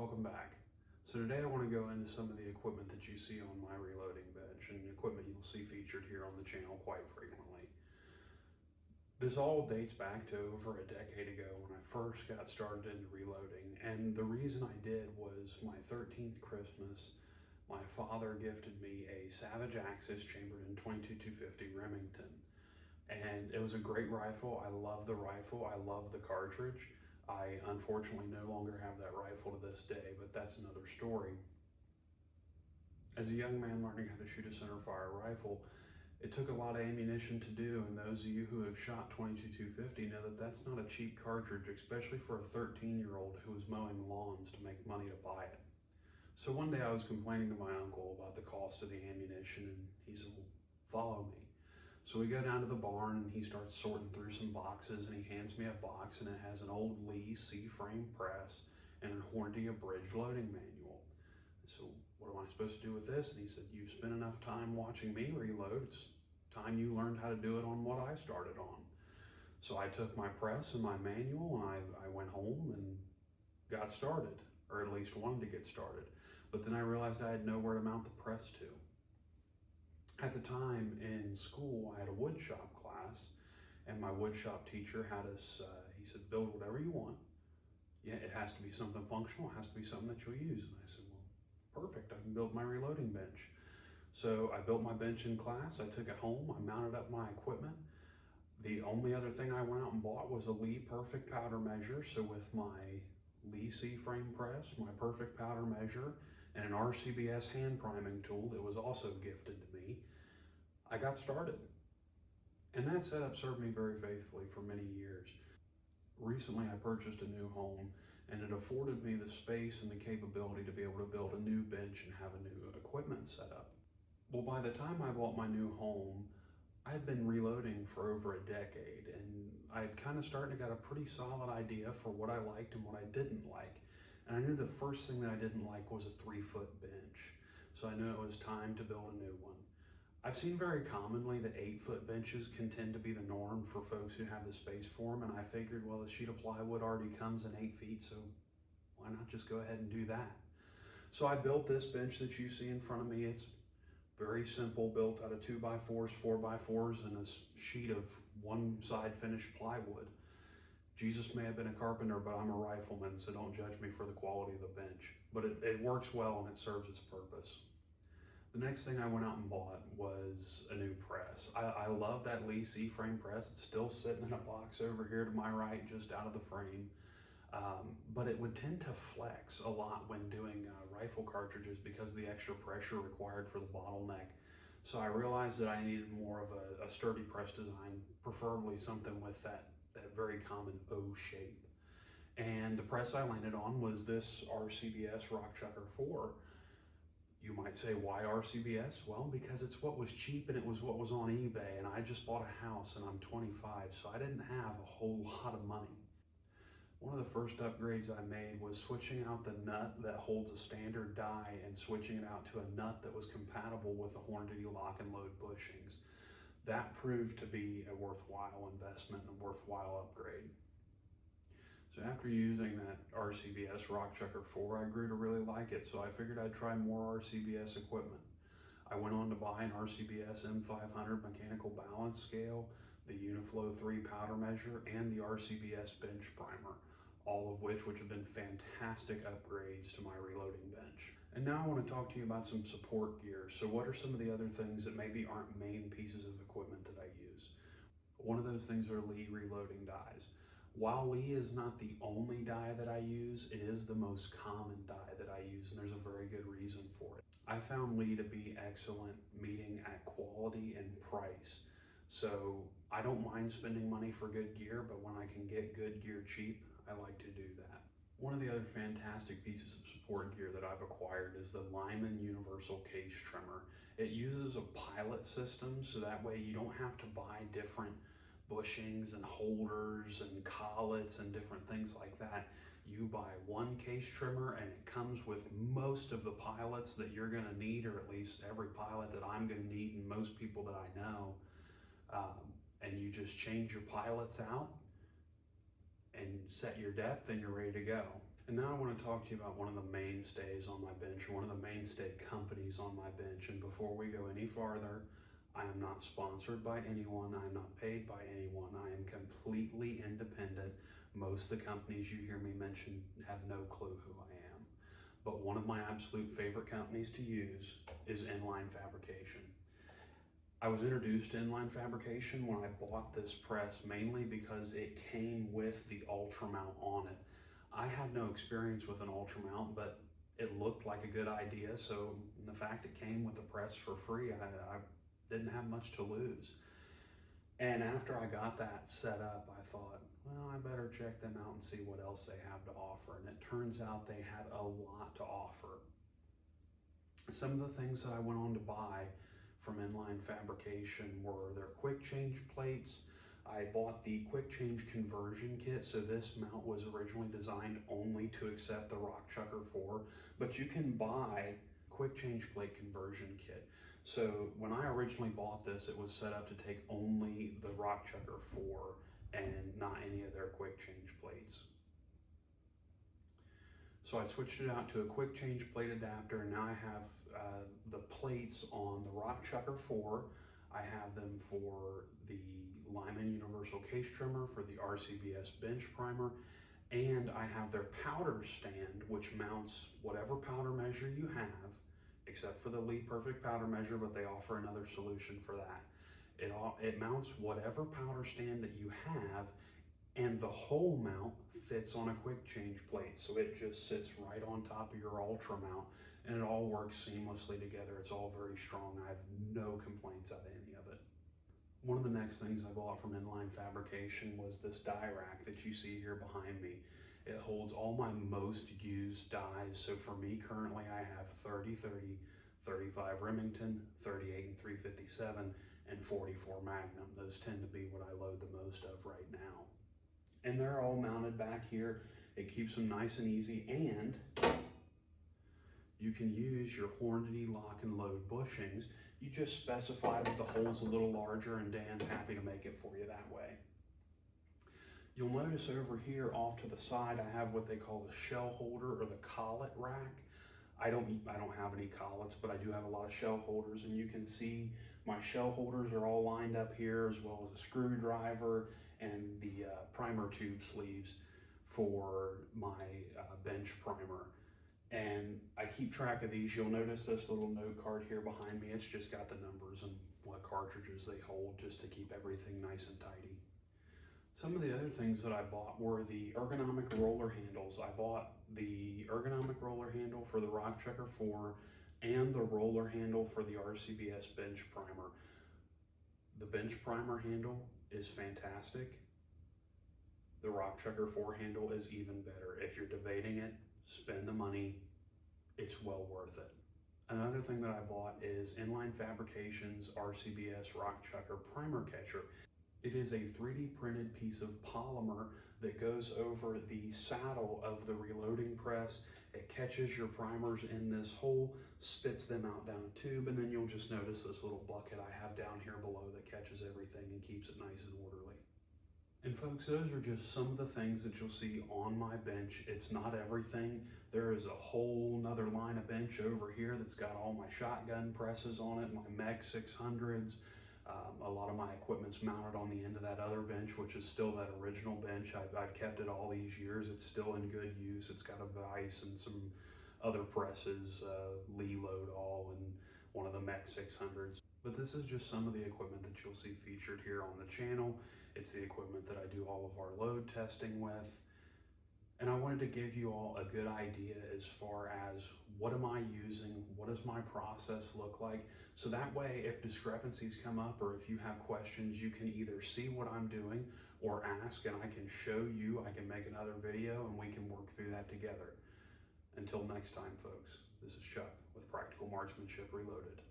welcome back. So today I want to go into some of the equipment that you see on my reloading bench and equipment you'll see featured here on the channel quite frequently. This all dates back to over a decade ago when I first got started into reloading, and the reason I did was my 13th Christmas, my father gifted me a Savage Axis chambered in .22-250 Remington. And it was a great rifle. I love the rifle. I love the cartridge. I unfortunately no longer have that rifle to this day, but that's another story. As a young man learning how to shoot a centerfire rifle, it took a lot of ammunition to do, and those of you who have shot .22-250 know that that's not a cheap cartridge, especially for a 13-year-old who was mowing lawns to make money to buy it. So one day I was complaining to my uncle about the cost of the ammunition, and he said, "Well, follow me." So we go down to the barn and he starts sorting through some boxes, and he hands me a box and it has an old Lee C-frame press and a Hornady abridged loading manual. So what am I supposed to do with this? And he said, "You've spent enough time watching me reload. It's time you learned how to do it on what I started on." So I took my press and my manual and I went home and got started, or at least wanted to get started. But then I realized I had nowhere to mount the press to. At the time in school, I had a wood shop class, and my wood shop teacher had us, he said, "Build whatever you want. Yeah, it has to be something functional. It has to be something that you'll use." And I said, "Well, perfect. I can build my reloading bench." So I built my bench in class. I took it home. I mounted up my equipment. The only other thing I went out and bought was a Lee Perfect powder measure. So with my Lee C-frame press, my Perfect powder measure, and an RCBS hand priming tool that was also gifted to me, I got started. And that setup served me very faithfully for many years. Recently, I purchased a new home, and it afforded me the space and the capability to be able to build a new bench and have a new equipment set up. Well, by the time I bought my new home, I had been reloading for over a decade, and I had kind of started to get a pretty solid idea for what I liked and what I didn't like. And I knew the first thing that I didn't like was a 3-foot bench. So I knew it was time to build a new one. I've seen very commonly that 8-foot benches can tend to be the norm for folks who have the space for them, and I figured, well, the sheet of plywood already comes in 8 feet, so why not just go ahead and do that? So I built this bench that you see in front of me. It's very simple, built out of 2x4s, 4x4s, and a sheet of one-side finished plywood. Jesus may have been a carpenter, but I'm a rifleman, so don't judge me for the quality of the bench. But it works well and it serves its purpose. The next thing I went out and bought was a new press. I love that Lee C-frame press. It's still sitting in a box over here to my right, just out of the frame. But it would tend to flex a lot when doing rifle cartridges because of the extra pressure required for the bottleneck. So I realized that I needed more of a sturdy press design, preferably something with that very common O shape. And the press I landed on was this RCBS Rockchucker 4. You might say, why RCBS? Well, because it's what was cheap and it was what was on eBay, and I just bought a house and I'm 25, so I didn't have a whole lot of money. One of the first upgrades I made was switching out the nut that holds a standard die and switching it out to a nut that was compatible with the Hornady lock and load bushings. That proved to be a worthwhile investment and a worthwhile upgrade. So after using that RCBS Rockchucker 4, I grew to really like it, so I figured I'd try more RCBS equipment. I went on to buy an RCBS M500 mechanical balance scale, the Uniflow 3 powder measure, and the RCBS bench primer, all of which have been fantastic upgrades to my reloading bench. And now I want to talk to you about some support gear. So what are some of the other things that maybe aren't main pieces of equipment that I use? One of those things are Lee reloading dies. While Lee is not the only die that I use, it is the most common die that I use, and there's a very good reason for it. I found Lee to be excellent meeting at quality and price. So I don't mind spending money for good gear, but when I can get good gear cheap, I like to do that. One of the other fantastic pieces of support gear that I've acquired is the Lyman Universal Case Trimmer. It uses a pilot system, so that way you don't have to buy different bushings and holders and collets and different things like that. You buy one case trimmer and it comes with most of the pilots that you're going to need, or at least every pilot that I'm going to need and most people that I know. And you just change your pilots out and set your depth and you're ready to go. And now I want to talk to you about one of the mainstays on my bench, or one of the mainstay companies on my bench. And before we go any farther, I am not sponsored by anyone. I am not paid by anyone. I am completely independent. Most of the companies you hear me mention have no clue who I am. But one of my absolute favorite companies to use is Inline Fabrication. I was introduced to Inline Fabrication when I bought this press, mainly because it came with the Ultra Mount on it. I had no experience with an Ultra Mount, but it looked like a good idea. So the fact it came with the press for free, I didn't have much to lose. And after I got that set up, I thought, well, I better check them out and see what else they have to offer. And it turns out they had a lot to offer. Some of the things that I went on to buy from Inline Fabrication were their quick change plates. I bought the quick change conversion kit. So this mount was originally designed only to accept the Rock Chucker 4, but you can buy quick change plate conversion kit. So when I originally bought this, it was set up to take only the Rock Chucker 4 and not any of their quick change plates. So I switched it out to a quick change plate adapter, and now I have the plates on the Rock Chucker 4. I have them for the Lyman Universal Case Trimmer, for the RCBS Bench Primer, and I have their powder stand, which mounts whatever powder measure you have, except for the Lee Perfect powder measure, but they offer another solution for that. It mounts whatever powder stand that you have, and the whole mount fits on a quick change plate. So it just sits right on top of your Ultra Mount, and it all works seamlessly together. It's all very strong. I have no complaints of any of it. One of the next things I bought from Inline Fabrication was this die rack that you see here behind me. It holds all my most used dies. So for me currently, I have 30-30, 35 Remington, 38 and 357, and 44 Magnum. Those tend to be what I load the most of right now. And they're all mounted back here. It keeps them nice and easy, and you can use your Hornady lock and load bushings. You just specify that the hole's a little larger, and Dan's happy to make it for you that way. You'll notice over here off to the side, I have what they call the shell holder, or the collet rack. I don't have any collets, but I do have a lot of shell holders, and you can see my shell holders are all lined up here, as well as a screwdriver and the primer tube sleeves for my bench primer. And I keep track of these. You'll notice this little note card here behind me. It's just got the numbers and what cartridges they hold, just to keep everything nice and tidy. Some of the other things that I bought were the ergonomic roller handles. I bought the ergonomic roller handle for the Rock Chucker 4 and the roller handle for the RCBS Bench Primer. The Bench Primer handle is fantastic. The Rock Chucker 4 handle is even better. If you're debating it, spend the money. It's well worth it. Another thing that I bought is Inline Fabrication's RCBS Rock Chucker Primer Catcher. It is a 3D printed piece of polymer that goes over the saddle of the reloading press. It catches your primers in this hole, spits them out down a tube, and then you'll just notice this little bucket I have down here below that catches everything and keeps it nice and orderly. And folks, those are just some of the things that you'll see on my bench. It's not everything. There is a whole nother line of bench over here that's got all my shotgun presses on it, my Meg 600s. A lot of my equipment's mounted on the end of that other bench, which is still that original bench. I've kept it all these years. It's still in good use. It's got a vise and some other presses, Lee Load All and one of the Meg 600s. But this is just some of the equipment that you'll see featured here on the channel. It's the equipment that I do all of our load testing with. And I wanted to give you all a good idea as far as what am I using, what does my process look like, so that way if discrepancies come up or if you have questions, you can either see what I'm doing or ask, and I can show you, I can make another video and we can work through that together. Until next time, folks, this is Chuck with Practical Marksmanship Reloaded.